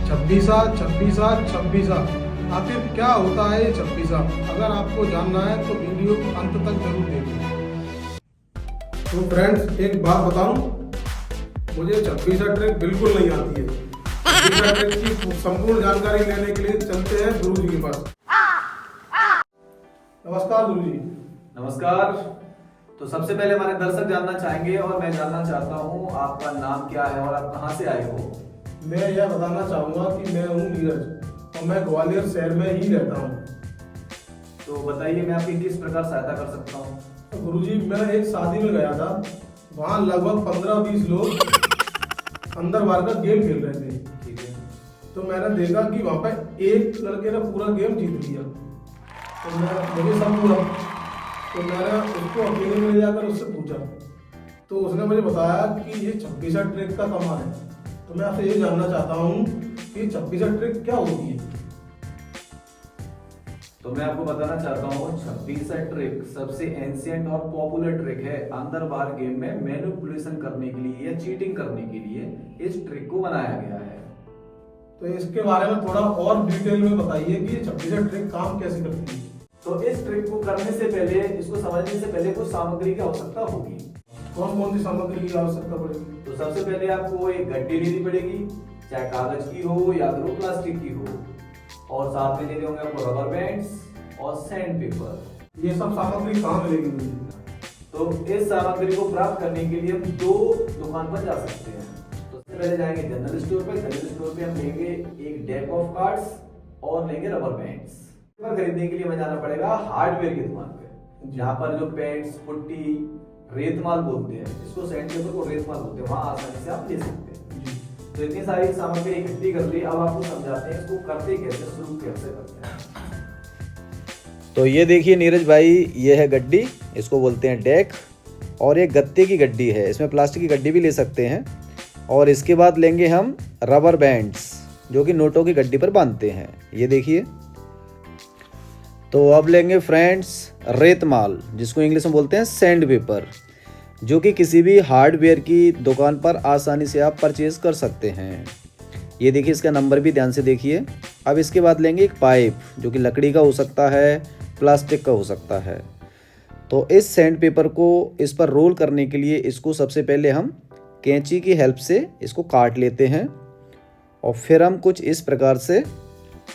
छब्बीसा छब्बीसा छब्बीसा, आखिर क्या होता है ये छब्बीसा? अगर आपको जानना है तो वीडियो को अंत तक जरूर देखें। तो फ्रेंड्स एक बात बताऊं, मुझे छब्बीसा ट्रिक बिल्कुल नहीं आती है। छब्बीसा ट्रिक की संपूर्ण जानकारी लेने के लिए चलते हैं गुरु जी के पास। नमस्कार गुरु जी। नमस्कार। तो सबसे पहले हमारे दर्शक जानना चाहेंगे और मैं जानना चाहता हूँ आपका नाम क्या है और आप कहाँ से आए हो। मैं यह बताना चाहूँगा कि मैं हूँ नीरज और मैं ग्वालियर शहर में ही रहता हूँ। तो बताइए मैं आपकी किस प्रकार सहायता कर सकता हूँ। तो गुरुजी मैं एक शादी में गया था, वहाँ लगभग 15-20 लोग अंदर बाहर का गेम खेल रहे थे। ठीक है। तो मैंने देखा कि वहाँ पे एक लड़के ने पूरा गेम जीत लिया। तो मुझे सब पूरा, तो मैंने उसको अकेले में ले जाकर उससे पूछा, तो उसने मुझे बताया कि ये छब्बीसा ट्रिक का कमाल है। तो मैं आपसे ये जानना चाहता हूँ कि छब्बीसा ट्रिक क्या होती है। तो मैं आपको बताना चाहता हूँ छब्बीसा ट्रिक सबसे एंशिएंट और पॉपुलर ट्रिक है। अंदर बाहर गेम में मैनिपुलेशन करने के लिए या चीटिंग करने के लिए इस ट्रिक को बनाया गया है। तो इसके बारे में थोड़ा और डिटेल में बताइए कि ये छब्बीसा ट्रिक काम कैसे करती है। तो इस ट्रिक को करने से पहले, इसको समझने से पहले कुछ सामग्री की आवश्यकता होगी। कौन कौन सी सामग्री की आवश्यकता पड़ेगी? तो सबसे पहले आपको एक गड्डी लेनी पड़ेगी, चाहे कागज की हो या फिर प्लास्टिक की हो, और साथ में लेने होंगे आपको रबर बैंड्स और सैंड पेपर। ये सब सामग्री कहाँ मिलेगी मुझे? तो इस सामग्री को प्राप्त करने के लिए हम दो दुकान पर जा सकते हैं। तो सबसे पहले जाएंगे जनरल स्टोर पे। जनरल स्टोर पे हम लेंगे एक डेक ऑफ कार्ड्स और लेंगे रबर बैंड्स। खरीदने के लिए हमें जाना पड़ेगा हार्डवेयर की दुकान पे, जहाँ पर जो पेंट्स, पुट्टी, रेतमाल बोलते हैं, इसको सैंड पेपर को रेतमाल बोलते हैं, वहाँ आसानी से आप ले सकते हैं। तो इतनी सारी सामग्री इकट्ठी कर ली। अब आपको समझाते हैं इसको करते कैसे, शुरू कैसे करते हैं। तो ये देखिए नीरज भाई, ये है गड्डी, इसको बोलते हैं डेक, और ये गत्ते की गड्डी है। इसमें प्लास्टिक की गड्डी भी ले सकते हैं। और इसके बाद लेंगे हम रबर बैंड्स, जो कि नोटों की गड्डी पर बांधते हैं। ये देखिए। तो अब लेंगे फ्रेंड्स रेतमाल, जिसको इंग्लिश में बोलते हैं सैंड पेपर, जो कि किसी भी हार्डवेयर की दुकान पर आसानी से आप परचेज कर सकते हैं। ये देखिए, इसका नंबर भी ध्यान से देखिए। अब इसके बाद लेंगे एक पाइप, जो कि लकड़ी का हो सकता है, प्लास्टिक का हो सकता है। तो इस सैंड पेपर को इस पर रोल करने के लिए इसको सबसे पहले हम कैंची की हेल्प से इसको काट लेते हैं, और फिर हम कुछ इस प्रकार से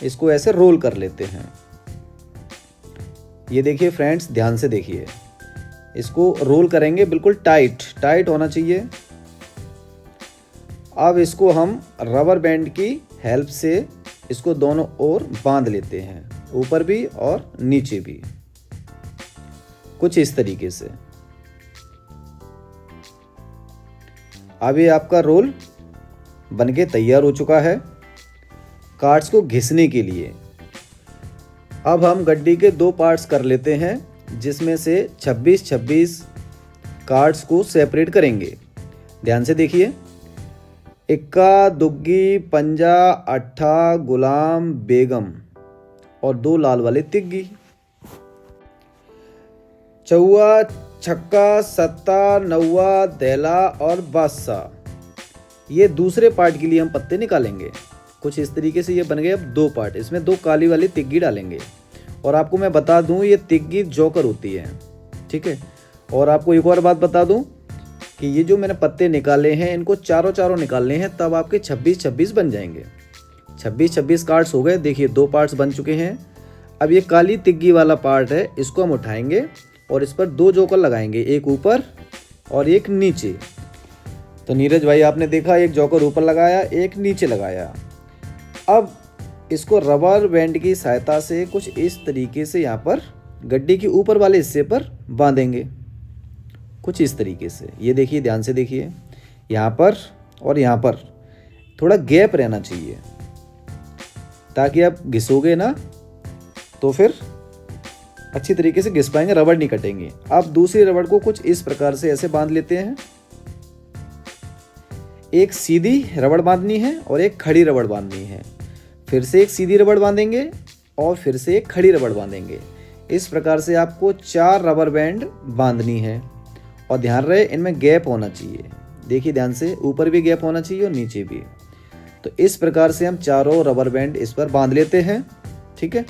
इसको ऐसे रोल कर लेते हैं। ये देखिए फ्रेंड्स, ध्यान से देखिए। इसको रोल करेंगे, बिल्कुल टाइट टाइट होना चाहिए। अब इसको हम रबर बैंड की हेल्प से इसको दोनों ओर बांध लेते हैं, ऊपर भी और नीचे भी, कुछ इस तरीके से। अब ये आपका रोल बनके तैयार हो चुका है कार्ड्स को घिसने के लिए। अब हम गड्डी के दो पार्ट्स कर लेते हैं, जिसमें से 26-26 कार्ड्स को सेपरेट करेंगे। ध्यान से देखिए। इक्का, दुग्गी, पंजा, अट्ठा, गुलाम, बेगम, और दो लाल वाले तिग्गी। चौवा, छक्का, सत्ता, नौवा, देला और बादशाह। ये दूसरे पार्ट के लिए हम पत्ते निकालेंगे। कुछ इस तरीके से ये बन गए अब दो पार्ट। इसमें दो काली वाली तिग्गी डालेंगे। और आपको मैं बता दूं, ये तिग्गी जोकर होती है, ठीक है। और आपको एक और बात बता दूं कि ये जो मैंने पत्ते निकाले हैं, इनको चारों निकालने हैं, तब आपके 26-26 बन जाएंगे। 26-26 कार्ड्स हो गए। देखिए, दो पार्ट्स बन चुके हैं। अब ये काली तिग्गी वाला पार्ट है, इसको हम उठाएंगे और इस पर दो जोकर लगाएंगे, एक ऊपर और एक नीचे। तो नीरज भाई, आपने देखा, एक जोकर ऊपर लगाया, एक नीचे लगाया। अब इसको रबर बैंड की सहायता से कुछ इस तरीके से यहाँ पर गड्डी के ऊपर वाले हिस्से पर बांधेंगे, कुछ इस तरीके से। ये देखिए, ध्यान से देखिए। यहाँ पर और यहाँ पर थोड़ा गैप रहना चाहिए, ताकि आप घिसोगे ना तो फिर अच्छी तरीके से घिस पाएंगे, रबड़ नहीं कटेंगे। अब दूसरी रबड़ को कुछ इस प्रकार से ऐसे बांध लेते हैं। एक सीधी रबड़ बांधनी है और एक खड़ी रबड़ बांधनी है। फिर से एक सीधी रबड़ बांधेंगे और फिर से एक खड़ी रबड़ बांधेंगे। इस प्रकार से आपको 4 रबर बैंड बांधनी है। और ध्यान रहे, इनमें गैप होना चाहिए। देखिए ध्यान से, ऊपर भी गैप होना चाहिए और नीचे भी। तो इस प्रकार से हम चारों रबर बैंड इस पर बांध लेते हैं। ठीक है,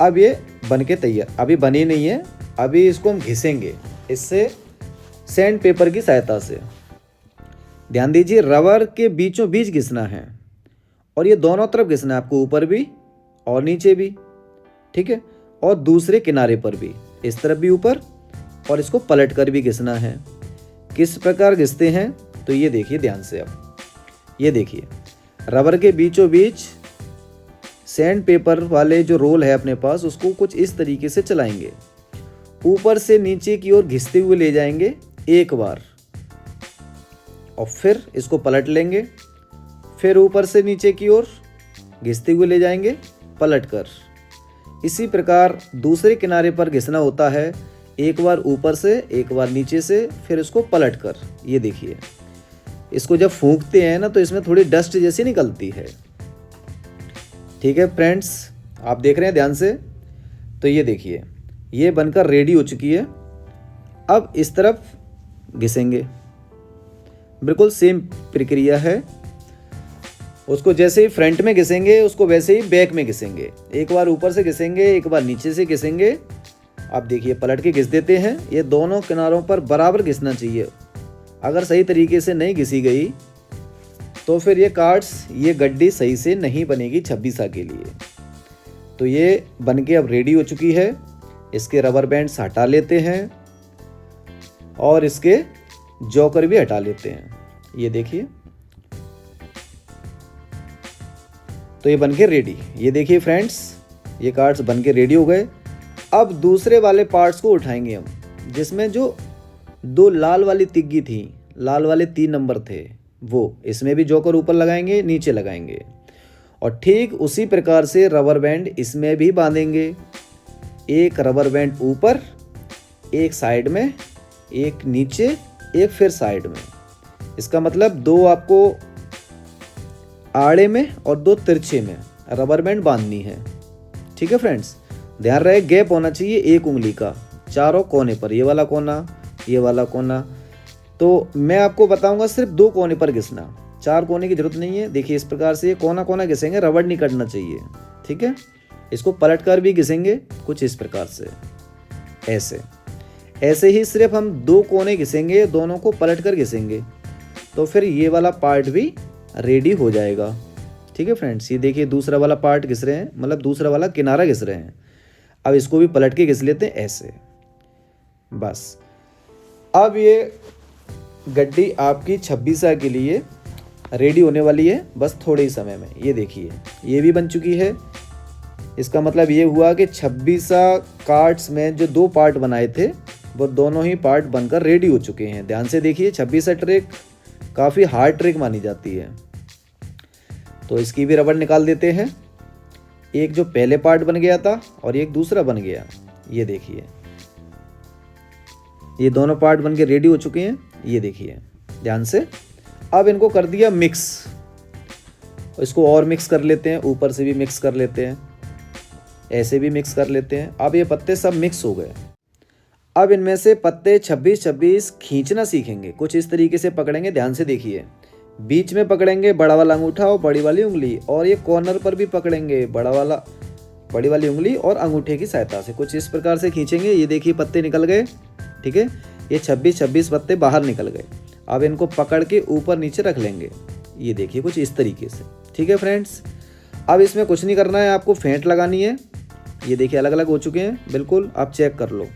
अब ये बन के तैयार, अभी बनी नहीं है, अभी इसको हम घिसेंगे इससे सैंड पेपर की सहायता से। ध्यान दीजिए, रबर के बीचों बीच घिसना है और ये दोनों तरफ घिसना है आपको, ऊपर भी और नीचे भी। ठीक है, और दूसरे किनारे पर भी, इस तरफ भी ऊपर, और इसको पलट कर भी घिसना है। किस प्रकार घिसते हैं तो ये देखिए ध्यान से। अब ये देखिए, रबर के बीचों बीच सैंड पेपर वाले जो रोल है अपने पास, उसको कुछ इस तरीके से चलाएंगे, ऊपर से नीचे की ओर घिसते हुए ले जाएंगे एक बार, और फिर इसको पलट लेंगे, फिर ऊपर से नीचे की ओर घिसते हुए ले जाएंगे पलट कर। इसी प्रकार दूसरे किनारे पर घिसना होता है, एक बार ऊपर से, एक बार नीचे से, फिर इसको पलट कर। ये देखिए, इसको जब फूंकते हैं ना तो इसमें थोड़ी डस्ट जैसी निकलती है। ठीक है फ्रेंड्स, आप देख रहे हैं ध्यान से। तो ये देखिए, ये बनकर रेडी हो चुकी है। अब इस तरफ घिसेंगे, बिल्कुल सेम प्रक्रिया है। उसको जैसे ही फ्रंट में घिसेंगे, उसको वैसे ही बैक में घिसेंगे। एक बार ऊपर से घिसेंगे, एक बार नीचे से घिसेंगे। आप देखिए, पलट के घिस देते हैं। ये दोनों किनारों पर बराबर घिसना चाहिए। अगर सही तरीके से नहीं घिसी गई तो फिर ये कार्ड्स, ये गड्डी सही से नहीं बनेगी 26 के लिए। तो ये बनके अब रेडी हो चुकी है। इसके रबर बैंड्स हटा लेते हैं और इसके जॉकर भी हटा लेते हैं। ये देखिए, तो ये बनके रेडी। ये देखिए फ्रेंड्स, ये कार्ड्स बनके रेडी हो गए। अब दूसरे वाले पार्ट्स को उठाएंगे हम, जिसमें जो दो लाल वाली तिग्गी थी, लाल वाले 3 नंबर थे, वो इसमें भी जॉकर ऊपर लगाएंगे, नीचे लगाएंगे, और ठीक उसी प्रकार से रबर बैंड इसमें भी बांधेंगे। एक रबर बैंड ऊपर, एक साइड में, एक नीचे, एक फिर साइड में। इसका मतलब 2 आपको आड़े में और 2 तिरछे में रबर बैंड बांधनी है। ठीक है फ्रेंड्स, ध्यान रहे गैप होना चाहिए 1 उंगली का चारों कोने पर, ये वाला कोना, ये वाला कोना। तो मैं आपको बताऊंगा सिर्फ 2 कोने पर घिसना, 4 कोने की जरूरत नहीं है। देखिए, इस प्रकार से ये कोना कोना घिसेंगे, रबड़ नहीं कटना चाहिए। ठीक है, इसको पलट कर भी घिसेंगे कुछ इस प्रकार से, ऐसे ही सिर्फ हम 2 कोने घिसेंगे, दोनों को पलट कर घिसेंगे, तो फिर ये वाला पार्ट भी रेडी हो जाएगा। ठीक है फ्रेंड्स, ये देखिए दूसरा वाला पार्ट घिस रहे हैं, मतलब दूसरा वाला किनारा घिस रहे हैं। अब इसको भी पलट के घिस लेते हैं ऐसे। बस, अब ये गड्डी आपकी 26 के लिए रेडी होने वाली है, बस थोड़े ही समय में। ये देखिए, ये भी बन चुकी है। इसका मतलब ये हुआ कि 26 कार्ड्स में जो 2 पार्ट बनाए थे, वो दोनों ही पार्ट बनकर रेडी हो चुके हैं। ध्यान से देखिए, 26 ट्रिक काफ़ी हार्ड ट्रिक मानी जाती है। तो इसकी भी रबड़ निकाल देते हैं। एक जो पहले पार्ट बन गया था और एक दूसरा बन गया। ये देखिए, ये दोनों पार्ट बन के रेडी हो चुके हैं। ये देखिए ध्यान से। अब इनको कर दिया मिक्स, इसको और मिक्स कर लेते हैं, ऊपर से भी मिक्स कर लेते हैं, ऐसे भी मिक्स कर लेते हैं। अब ये पत्ते सब मिक्स हो गए। अब इनमें से पत्ते 26-26 खींचना सीखेंगे। कुछ इस तरीके से पकड़ेंगे, ध्यान से देखिए। बीच में पकड़ेंगे बड़ा वाला अंगूठा और बड़ी वाली उंगली, और ये कॉर्नर पर भी पकड़ेंगे बड़ी वाली उंगली और अंगूठे की सहायता से। कुछ इस प्रकार से खींचेंगे। ये देखिए पत्ते निकल गए। ठीक है, ये 26-26 पत्ते बाहर निकल गए। अब इनको पकड़ के ऊपर नीचे रख लेंगे। ये देखिए कुछ इस तरीके से। ठीक है फ्रेंड्स, अब इसमें कुछ नहीं करना है, आपको फेंट लगानी है। ये देखिए अलग अलग हो चुके हैं बिल्कुल, आप चेक कर लो।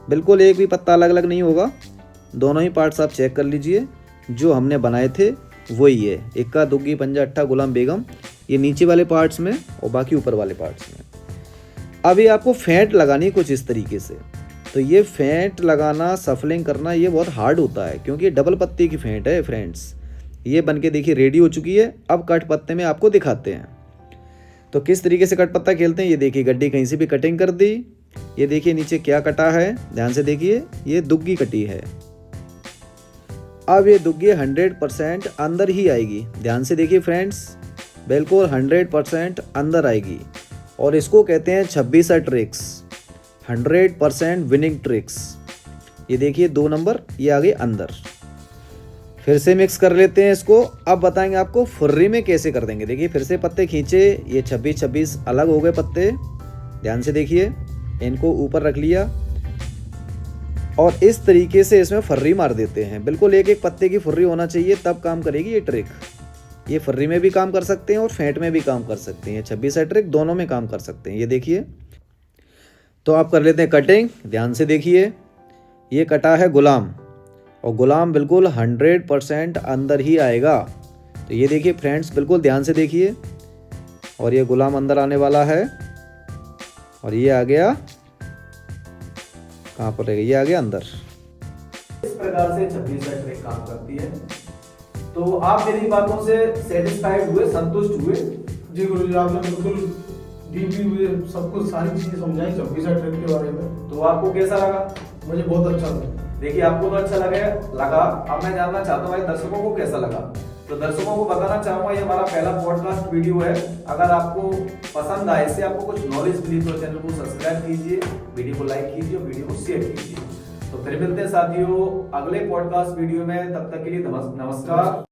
बिल्कुल एक भी पत्ता अलग अलग नहीं होगा, दोनों ही पार्ट्स आप चेक कर लीजिए। जो हमने बनाए थे वही है, इक्का दुग्गी पंजा अट्ठा गुलाम बेगम, ये नीचे वाले पार्ट्स में और बाकी ऊपर वाले पार्ट्स में। अभी आपको फेंट लगानी कुछ इस तरीके से। तो ये फेंट लगाना, सफलिंग करना, ये बहुत हार्ड होता है क्योंकि डबल पत्ते की फेंट है फ्रेंड्स। ये बनके देखिए रेडी हो चुकी है। अब कट पत्ते में आपको दिखाते हैं तो किस तरीके से कट पत्ता खेलते हैं। ये देखिए गड्डी कहीं से भी कटिंग कर दी। ये देखिए नीचे क्या कटा है, ध्यान से देखिए, ये दुग्गी कटी है। अब ये दुग्गी 100% अंदर ही आएगी। ध्यान से देखिए फ्रेंड्स, बिल्कुल 100% अंदर आएगी। और इसको कहते हैं 26 ट्रिक्स, 100% विनिंग ट्रिक्स। ये देखिए 2 नंबर ये आ गए अंदर। फिर से मिक्स कर लेते हैं इसको। अब बताएंगे आपको फुर्री में कैसे कर देंगे। देखिए फिर से पत्ते खींचे, ये 26-26 अलग हो गए पत्ते, ध्यान से देखिए, इनको ऊपर रख लिया और इस तरीके से इसमें फुर्री मार देते हैं। बिल्कुल एक एक पत्ते की फुर्री होना चाहिए, तब काम करेगी ये ट्रिक। ये फुर्री में भी काम कर सकते हैं और फेंट में भी काम कर सकते हैं, 26 ट्रिक दोनों में काम कर सकते हैं। ये देखिए, तो आप कर लेते हैं कटिंग। ध्यान से देखिए, ये कटा है गुलाम और गुलाम बिल्कुल 100% अंदर ही आएगा। तो ये देखिए फ्रेंड्स, बिल्कुल ध्यान से देखिए, और ये गुलाम अंदर आने वाला है और ये आ गया, कहाँ पर रहेगा, ये आ गया अंदर। इस प्रकार से 26 ट्रिक काम करती है। तो आप मेरी बातों से सेटिस्फाइड हुए, संतुष्ट हुए? जी गुरुजी, आपने बिल्कुल डीपली मुझे सब कुछ सारी चीजें समझाई 26 ट्रिक के बारे में। तो आपको कैसा लगा? मुझे बहुत अच्छा लगा। देखिए आपको तो अच्छा लगा। अब मैं जानना चाहता हूँ भाई दर्शकों को कैसा लगा। तो दर्शकों को बताना चाहूंगा, ये हमारा पहला पॉडकास्ट वीडियो है। अगर आपको पसंद आए, इससे आपको कुछ नॉलेज मिली, तो चैनल को सब्सक्राइब कीजिए, वीडियो को लाइक कीजिए और वीडियो को शेयर कीजिए। तो फिर मिलते हैं साथियों अगले पॉडकास्ट वीडियो में। तब तक के लिए नमस्कार।